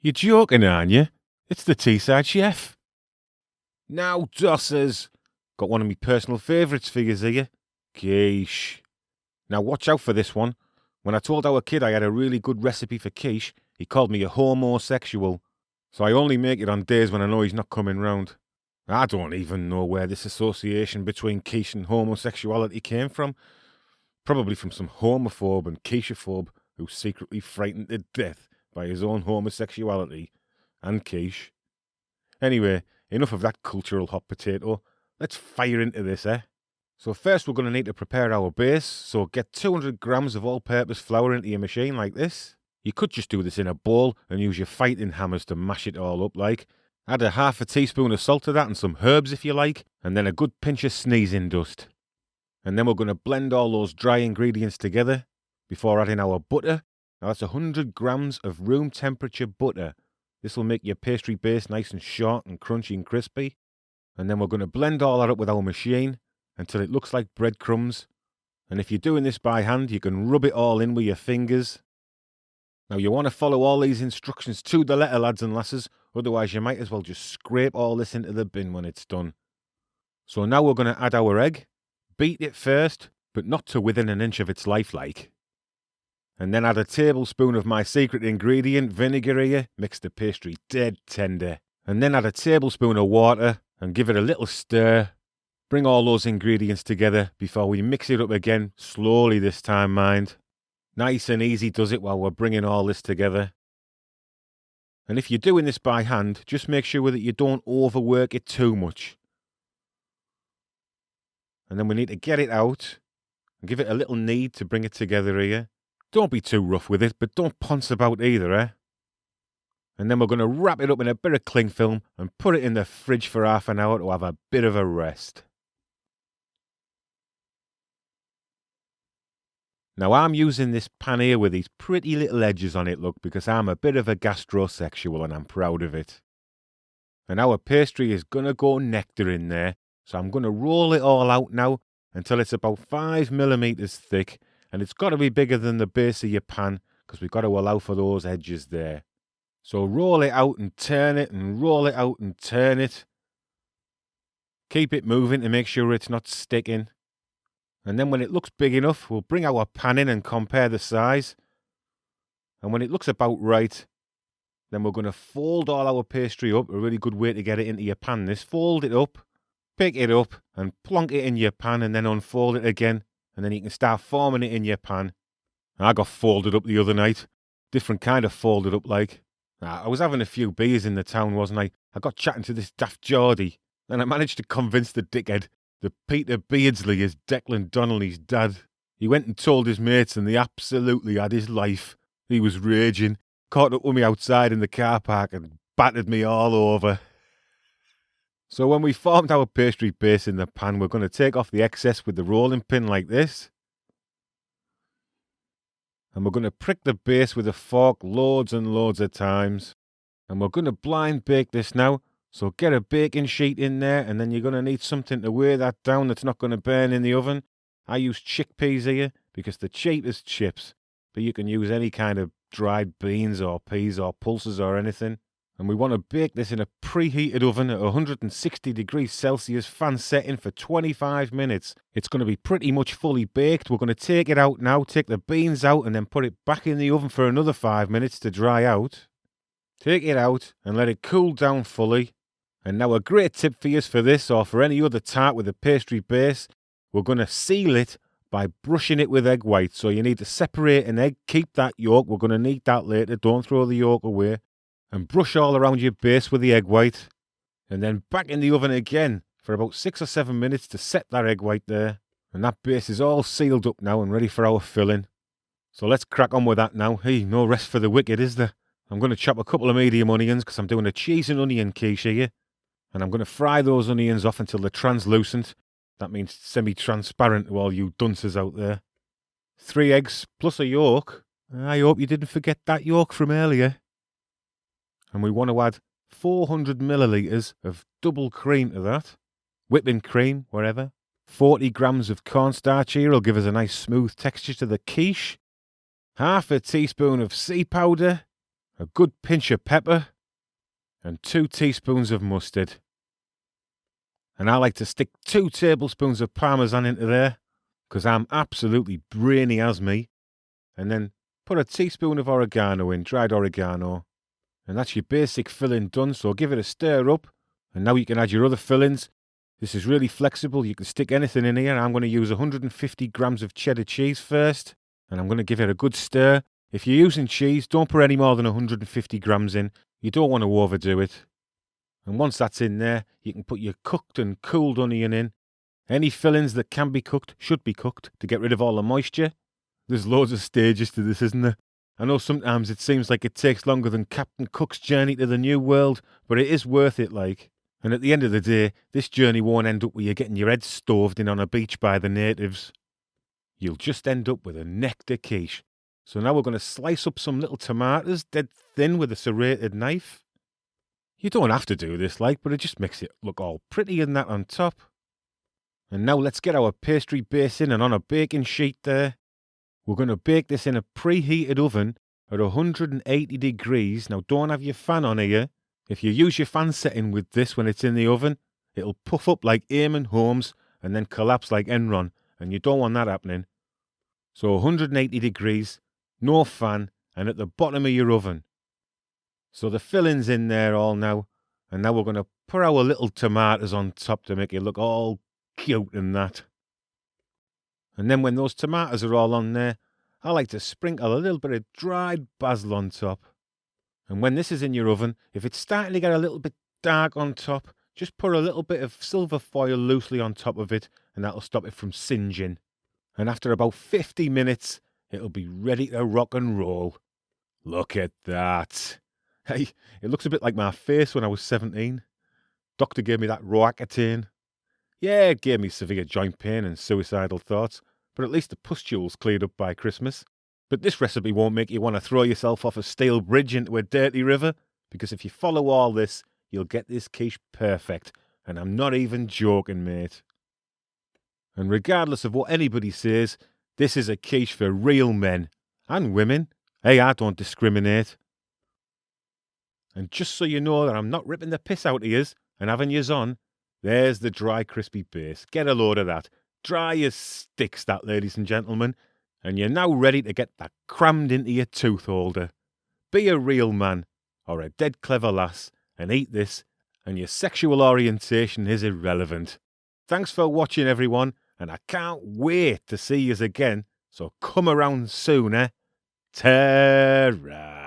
You're joking, aren't you? It's the Teesside chef. Now, dossers. Got one of my personal favourites for you here. Quiche. Now, watch out for this one. When I told our kid I had a really good recipe for quiche, he called me a homosexual. So I only make it on days when I know he's not coming round. I don't even know where this association between quiche and homosexuality came from. Probably from some homophobe and quichephobe who's secretly frightened to death by his own homosexuality and quiche. Anyway, enough of that cultural hot potato. Let's fire into this, eh? So first we're going to need to prepare our base, so get 200 grams of all-purpose flour into your machine like this. You could just do this in a bowl and use your fighting hammers to mash it all up like. Add a half a teaspoon of salt to that and some herbs if you like, and then a good pinch of sneezing dust. And then we're going to blend all those dry ingredients together before adding our butter. Now that's 100 grams of room temperature butter. This will make your pastry base nice and short and crunchy and crispy. And then we're going to blend all that up with our machine until it looks like breadcrumbs. And if you're doing this by hand, you can rub it all in with your fingers. Now you want to follow all these instructions to the letter, lads and lasses, otherwise you might as well just scrape all this into the bin when it's done. So now we're going to add our egg. Beat it first, but not to within an inch of its life like. And then add a tablespoon of my secret ingredient, vinegar here, mix the pastry dead tender. And then add a tablespoon of water and give it a little stir. Bring all those ingredients together before we mix it up again, slowly this time, mind. Nice and easy does it while we're bringing all this together. And if you're doing this by hand, just make sure that you don't overwork it too much. And then we need to get it out and give it a little knead to bring it together here. Don't be too rough with it, but don't ponce about either, eh? And then we're going to wrap it up in a bit of cling film and put it in the fridge for half an hour to have a bit of a rest. Now I'm using this pan here with these pretty little edges on it, look, because I'm a bit of a gastrosexual and I'm proud of it. And our pastry is going to go nectar in there, so I'm going to roll it all out now until it's about 5 millimeters thick, and it's got to be bigger than the base of your pan because we've got to allow for those edges there. So roll it out and turn it and roll it out and turn it. Keep it moving to make sure it's not sticking. And then when it looks big enough, we'll bring our pan in and compare the size. And when it looks about right, then we're going to fold all our pastry up. A really good way to get it into your pan, this. Fold it up, pick it up and plonk it in your pan and then unfold it again. And then you can start forming it in your pan. I got folded up the other night. Different kind of folded up like. I was having a few beers in the town, wasn't I? I got chatting to this daft Geordie. And I managed to convince the dickhead that Peter Beardsley is Declan Donnelly's dad. He went and told his mates and they absolutely had his life. He was raging, caught up with me outside in the car park and battered me all over. So when we formed our pastry base in the pan, we're going to take off the excess with the rolling pin like this. And we're going to prick the base with a fork loads and loads of times. And we're going to blind bake this now. So get a baking sheet in there, and then you're going to need something to weigh that down that's not going to burn in the oven. I use chickpeas here because they're cheap as chips, but you can use any kind of dried beans or peas or pulses or anything. And we want to bake this in a preheated oven at 160 degrees Celsius fan setting for 25 minutes. It's going to be pretty much fully baked. We're going to take it out now, take the beans out, and then put it back in the oven for another 5 minutes to dry out. Take it out and let it cool down fully. And now a great tip for you for this or for any other tart with a pastry base, we're going to seal it by brushing it with egg white. So you need to separate an egg, keep that yolk, we're going to need that later, don't throw the yolk away, and brush all around your base with the egg white. And then back in the oven again for about 6 or 7 minutes to set that egg white there. And that base is all sealed up now and ready for our filling. So let's crack on with that now. Hey, no rest for the wicked, is there? I'm going to chop a couple of medium onions because I'm doing a cheese and onion quiche here. And I'm going to fry those onions off until they're translucent. That means semi-transparent to all you dunces out there. 3 eggs plus a yolk. I hope you didn't forget that yolk from earlier. And we want to add 400 millilitres of double cream to that. Whipping cream, wherever. 40 grams of cornstarch here will give us a nice smooth texture to the quiche. Half a teaspoon of sea powder. a good pinch of pepper, and 2 teaspoons of mustard. And I like to stick 2 tablespoons of parmesan into there, because I'm absolutely brainy as me. And then put a teaspoon of oregano in, dried oregano. And that's your basic filling done, so give it a stir up. And now you can add your other fillings. This is really flexible, you can stick anything in here. I'm going to use 150 grams of cheddar cheese first, and I'm going to give it a good stir. If you're using cheese, don't put any more than 150 grams in. You don't want to overdo it. And once that's in there, you can put your cooked and cooled onion in. Any fillings that can be cooked should be cooked to get rid of all the moisture. There's loads of stages to this, isn't there? I know sometimes it seems like it takes longer than Captain Cook's journey to the New World, but it is worth it, like. And at the end of the day, this journey won't end up with you getting your head stoved in on a beach by the natives. You'll just end up with a nectar quiche. So now we're going to slice up some little tomatoes dead thin with a serrated knife. You don't have to do this, like, but it just makes it look all pretty and that on top. And now let's get our pastry base in and on a baking sheet there. We're going to bake this in a preheated oven at 180 degrees. Now don't have your fan on here. If you use your fan setting with this when it's in the oven, it'll puff up like Eamon Holmes and then collapse like Enron, and you don't want that happening. So 180 degrees, no fan, and at the bottom of your oven. So the filling's in there all now, and now we're going to put our little tomatoes on top to make it look all cute and that. And then when those tomatoes are all on there, I like to sprinkle a little bit of dried basil on top. And when this is in your oven, if it's starting to get a little bit dark on top, just put a little bit of silver foil loosely on top of it, and that'll stop it from singeing. And after about 50 minutes, it'll be ready to rock and roll. Look at that. Hey, it looks a bit like my face when I was 17. Doctor gave me that Roaccutane. Yeah, it gave me severe joint pain and suicidal thoughts, but at least the pustules cleared up by Christmas. But this recipe won't make you want to throw yourself off a steel bridge into a dirty river, because if you follow all this, you'll get this quiche perfect, and I'm not even joking, mate. And regardless of what anybody says, this is a quiche for real men and women. Hey, I don't discriminate. And just so you know that I'm not ripping the piss out of yous and having yous on, there's the dry, crispy base. Get a load of that. Dry as sticks, that, ladies and gentlemen. And you're now ready to get that crammed into your tooth holder. Be a real man, or a dead clever lass, and eat this, and your sexual orientation is irrelevant. Thanks for watching, everyone, and I can't wait to see yous again, so come around soon, eh? Ta-ra!